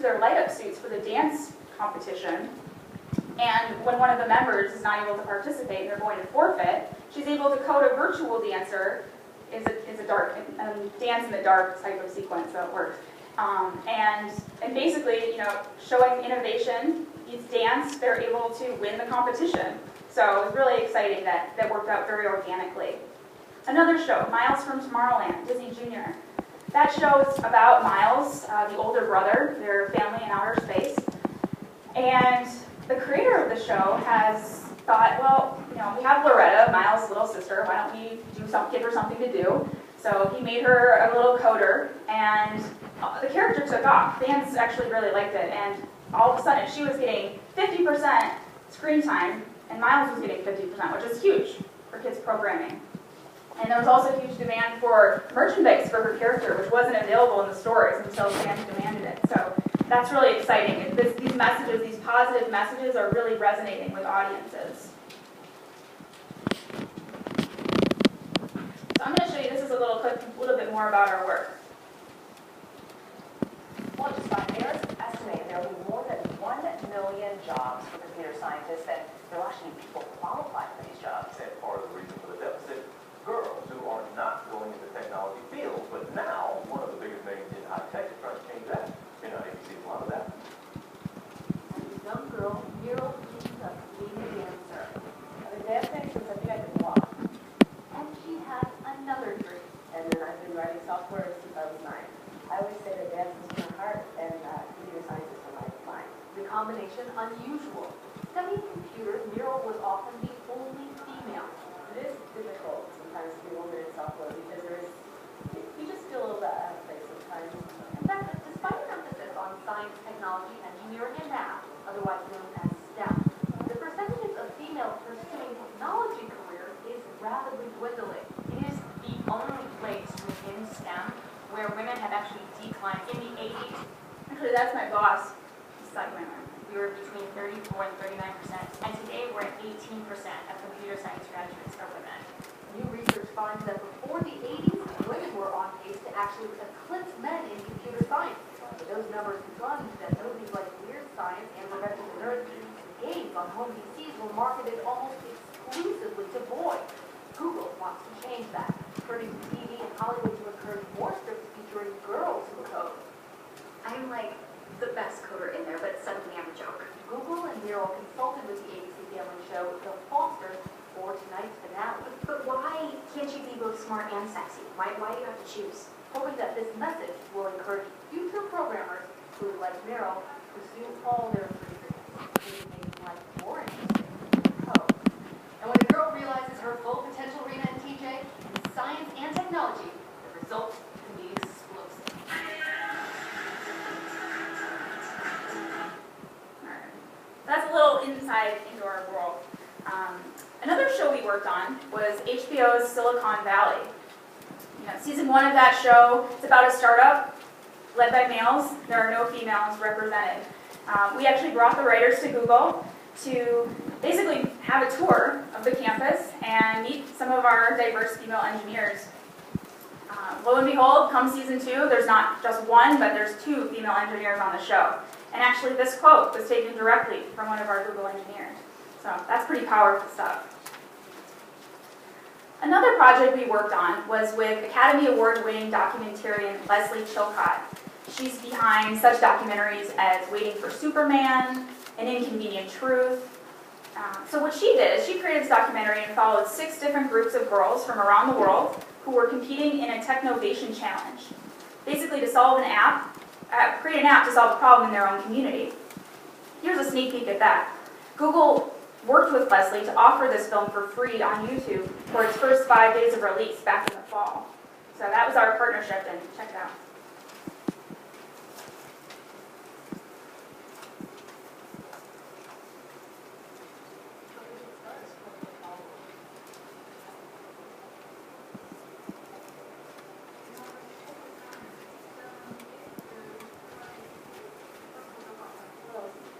their light-up suits for the dance competition. And when one of the members is not able to participate and they're going to forfeit, she's able to code a virtual dancer. Is a dark dance in the dark type of sequence, so it works. And basically, showing innovation, these dance, they're able to win the competition. So it was really exciting that worked out very organically. Another show, Miles from Tomorrowland, Disney Junior. That show is about Miles, the older brother, their family in outer space. And the creator of the show has thought, well, we have Loretta, Miles' little sister, why don't we give her something to do? So he made her a little coder, and the character took off. Fans actually really liked it, and all of a sudden she was getting 50% screen time, and Miles was getting 50%, which is huge for kids programming. And there was also huge demand for merchandise for her character, which wasn't available in the stores until fans demanded it. So that's really exciting. These messages, these positive messages, are really resonating with audiences. So I'm going to show you, this is a little bit more about our work. Well, just by their estimate, there will be more than 1 million jobs for computer scientists, and there will actually be people qualified for these jobs. And part of the reason for the deficit, girls who are not going into technology fields, but now one of the biggest names in high tech is trying to change that. You see a lot of that. And this young girl, Muriel, dreams of being a dancer. I've been dancing since I think I could walk. And she has another dream. And then I've been writing software since I was 9. I always say that dance is my heart and computer science is my mind. The combination, unusual. Studying computers, Muriel was often the only female. It is difficult sometimes to be a woman in software because you just feel a little bit out of place sometimes. In fact, despite an emphasis on science, technology, engineering, and math, otherwise known as STEM, the percentages of females pursuing technology careers is rapidly dwindling. It is the only place within STEM where women have actually declined. In the 80s, Actually, that's my boss. we were between 34 and 39%, and today we're at 18% of computer science graduates are women. New research finds that before the 80s, women were on pace to actually eclipse men in computer science. But those numbers plunged as movies like Weird Science and Revenge of the Nerds games on home PCs were marketed almost exclusively to boys. Google wants to change that, turning to TV and Hollywood to encourage more scripts featuring girls who code. I'm like the best coder in there, but suddenly I'm a joke. Google and Muriel consulted with the ABC Family show The Fosters for tonight's finale. But why can't you be both smart and sexy? Why do you have to choose? Hoping that this message will encourage future programmers who, like Muriel, pursue all their dreams, making life more interesting. Code. And when a girl realizes her full potential, Rena and TJ, in science and technology, the results can be explosive. That's a little insight into our world. Another show we worked on was HBO's Silicon Valley. Season 1 of that show, it's about a startup led by males. There are no females represented. We actually brought the writers to Google to basically have a tour of the campus and meet some of our diverse female engineers. Lo and behold, come season 2, there's not just one, but there's 2 female engineers on the show. And actually this quote was taken directly from one of our Google engineers. So that's pretty powerful stuff. Another project we worked on was with Academy Award-winning documentarian Leslie Chilcott. She's behind such documentaries as Waiting for Superman, An Inconvenient Truth. So what she did is she created this documentary and followed 6 different groups of girls from around the world who were competing in a Technovation challenge, basically to solve create an app to solve a problem in their own community. Here's a sneak peek at that. Google worked with Leslie to offer this film for free on YouTube for its first 5 days of release back in the fall. So that was our partnership, and check it out.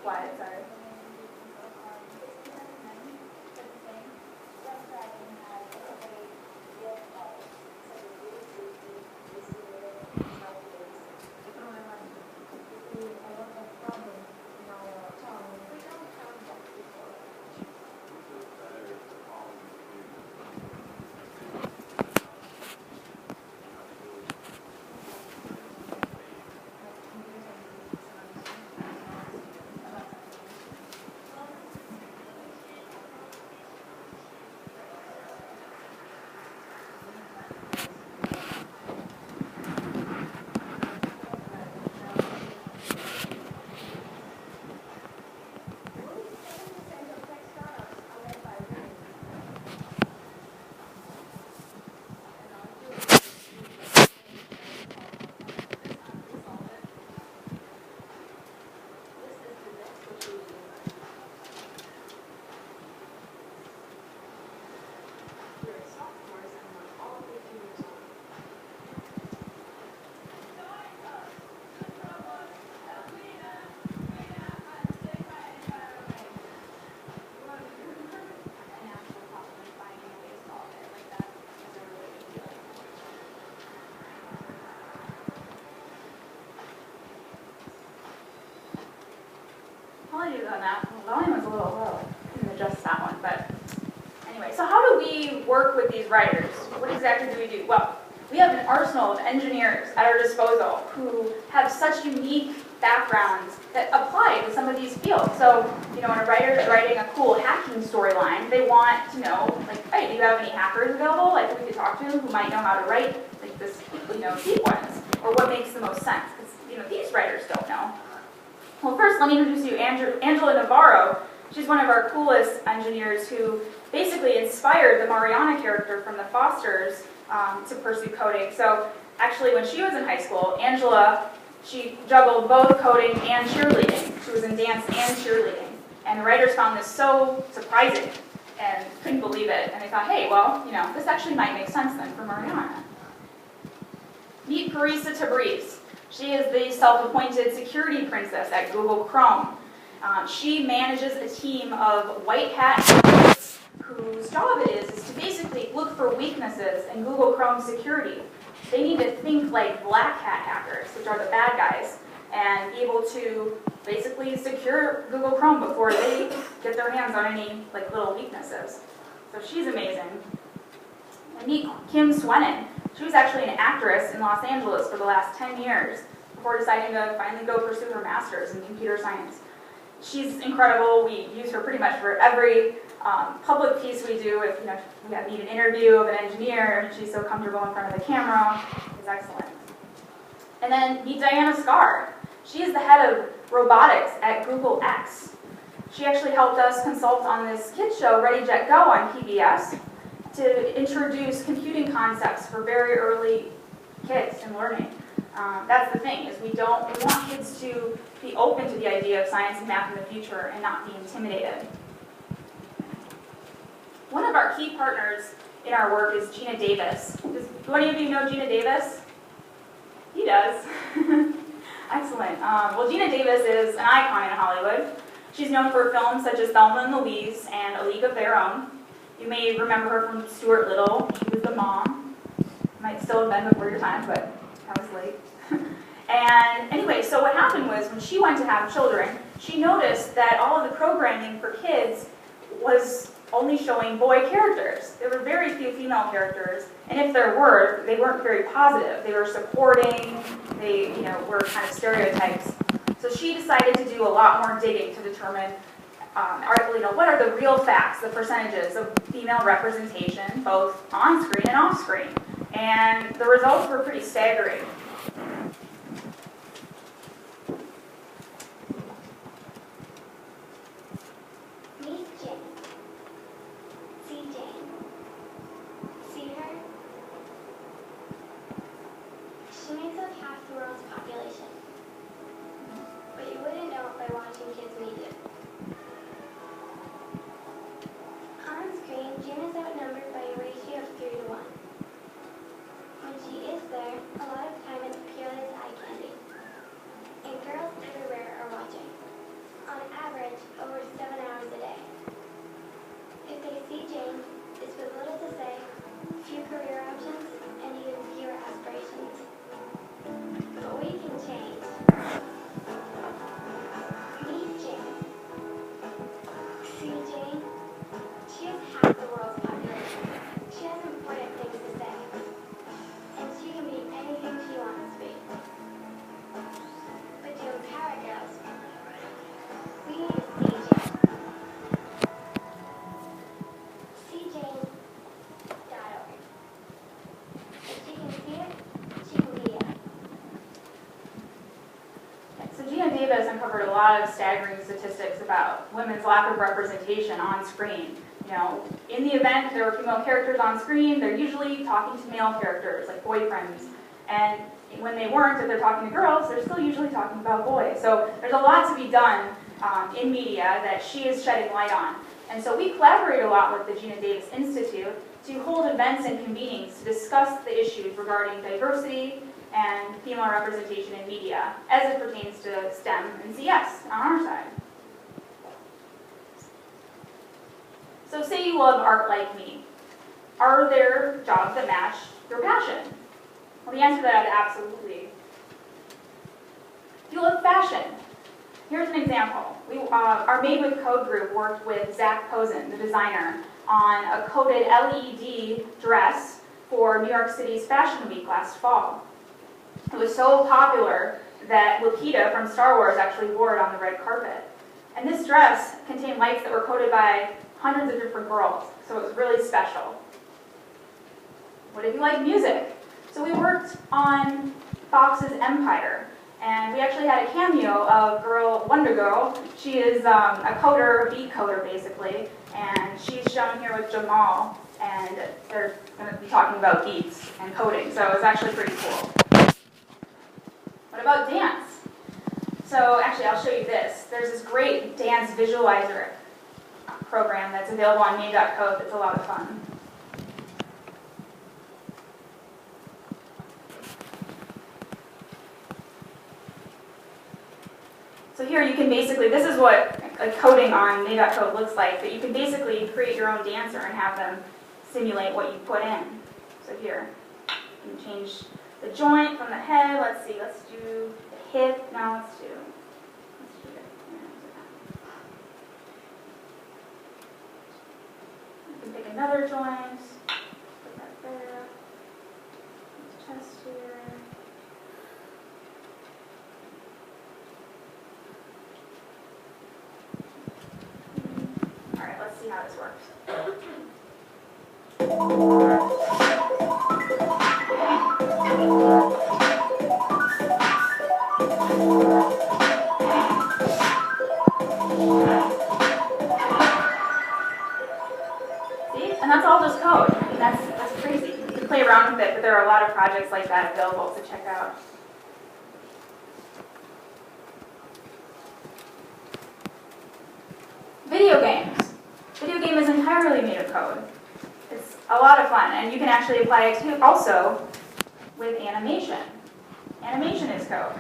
Quiet, sorry. apologies on that. The volume was a little low. I didn't adjust that one, but anyway. So how do we work with these writers? What exactly do we do? Well, we have an arsenal of engineers at our disposal who have such unique backgrounds that apply to some of these fields. So, when a writer is writing a cool hacking storyline, they want to know, like, hey, do you have any hackers available, like, we could talk to who might know how to write, like, this, sequence, or what makes the most sense, because, these writers don't know. Well, first, let me introduce you Angela Navarro. She's one of our coolest engineers who basically inspired the Mariana character from the Fosters to pursue coding. So actually, when she was in high school, Angela, she juggled both coding and cheerleading. She was in dance and cheerleading. And the writers found this so surprising and couldn't believe it. And they thought, hey, well, this actually might make sense then for Mariana. Meet Parisa Tabriz. She is the self-appointed security princess at Google Chrome. She manages a team of white hat hackers whose job it is to basically look for weaknesses in Google Chrome security. They need to think like black hat hackers, which are the bad guys, and be able to basically secure Google Chrome before they get their hands on any little weaknesses. So she's amazing. And meet Kim Swennen. She was actually an actress in Los Angeles for the last 10 years before deciding to finally go pursue her master's in computer science. She's incredible. We use her pretty much for every public piece we do. If we need an interview of an engineer, she's so comfortable in front of the camera. It's excellent. And then meet Diana Scar. She is the head of robotics at Google X. She actually helped us consult on this kids show, Ready, Jet, Go on PBS, to introduce computing concepts for very early kids and learning. That's the thing, is we want kids to be open to the idea of science and math in the future and not be intimidated. One of our key partners in our work is Gina Davis. Do any of you know Gina Davis? He does. Excellent. Well, Gina Davis is an icon in Hollywood. She's known for films such as Thelma and Louise and A League of Their Own. You may remember her from Stuart Little. She was the mom. Might still have been before your time, but I was late. And anyway, so what happened was when she went to have children, she noticed that all of the programming for kids was only showing boy characters. There were very few female characters, and if there were, they weren't very positive. They were supporting, they were kind of stereotypes. So she decided to do a lot more digging to determine what are the real facts, the percentages of female representation, both on screen and off screen. And the results were pretty staggering. Meet Jane. See Jane. See her? She makes up half the world's population. But you wouldn't know it by watching kids media. On screen, Jane is outnumbered by a ratio of 3 to 1. When she is there, a lot of time it's purely eye candy. And girls everywhere are watching. On average, over 7 hours a day. If they see Jane, it's with little to say, few career options, and even fewer aspirations. But we can change. Meet Jane. See Jane? She has half the world's population. She has important things to say. And she can be anything she wants to be. But to empower girls, we need to see Jane. SeeJane.org. If she can see it, she can be it. So Gina Davis uncovered a lot of staggering statistics about women's lack of representation on screen. In the event there are female characters on screen, they're usually talking to male characters, like boyfriends. And when they weren't, if they're talking to girls, they're still usually talking about boys. So there's a lot to be done in media that she is shedding light on. And so we collaborate a lot with the Gina Davis Institute to hold events and convenings to discuss the issues regarding diversity and female representation in media as it pertains to STEM and CS on our side. So say you love art like me. Are there jobs that match your passion? Well, the answer to that is absolutely. If you love fashion, Here's an example. Our Made with Code group worked with Zach Posen, the designer, on a coded LED dress for New York City's Fashion Week last fall. It was so popular that Lupita from Star Wars actually wore it on the red carpet. And this dress contained lights that were coded by hundreds of different girls, so it was really special. What if you like music? So we worked on Fox's Empire, and we actually had a cameo of Wonder Girl. She is a coder, a beat coder basically, and she's shown here with Jamal, and they're going to be talking about beats and coding, so it's actually pretty cool. What about dance? So actually, I'll show you this. There's this great dance visualizer program that's available on Made.code that's a lot of fun. So here you can basically, this is what coding on Made.code looks like, but you can basically create your own dancer and have them simulate what you put in. So here, you can change the joint from the head. Let's see, let's do the hip. Now let's do it. You can pick another joint, put that there, chest here. All right, let's see how this works. See? And that's all just code. I mean, that's crazy. You can play around with it, but there are a lot of projects like that available to check out. Video games. Video game is entirely made of code. It's a lot of fun, and you can actually apply it to also with animation. Animation is code.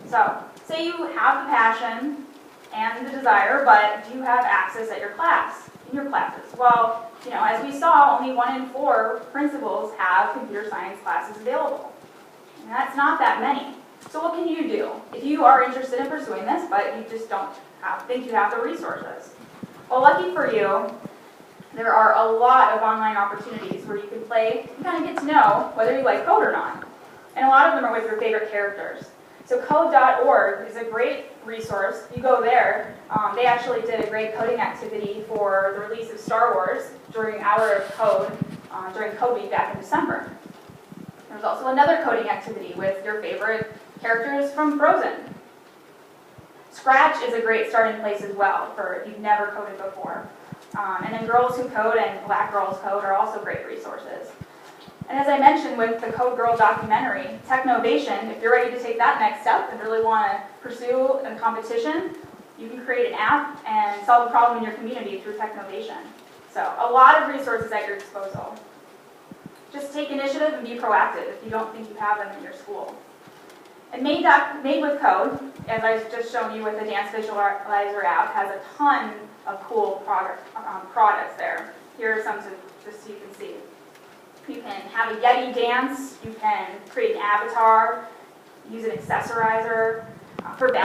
So, say you have the passion and the desire, but do you have access at your class, in your classes? Well, as we saw, only 1 in 4 principals have computer science classes available. And that's not that many. So what can you do if you are interested in pursuing this, but you just don't think you have the resources? Well, lucky for you, there are a lot of online opportunities where you can play and kind of get to know whether you like code or not. And a lot of them are with your favorite characters. So code.org is a great resource. You go there. They actually did a great coding activity for the release of Star Wars during Hour of Code, during Code Week back in December. There's also another coding activity with your favorite characters from Frozen. Scratch is a great starting place as well for if you've never coded before. And then Girls Who Code and Black Girls Code are also great resources. And as I mentioned with the Code Girl documentary, Technovation, if you're ready to take that next step and really want to pursue a competition, you can create an app and solve a problem in your community through Technovation. So a lot of resources at your disposal. Just take initiative and be proactive if you don't think you have them in your school. And Made with Code, as I've just shown you with the Dance Visualizer app, has a ton of cool products there. Here are some just so you can see. You can have a Yeti dance, you can create an avatar, use an accessorizer for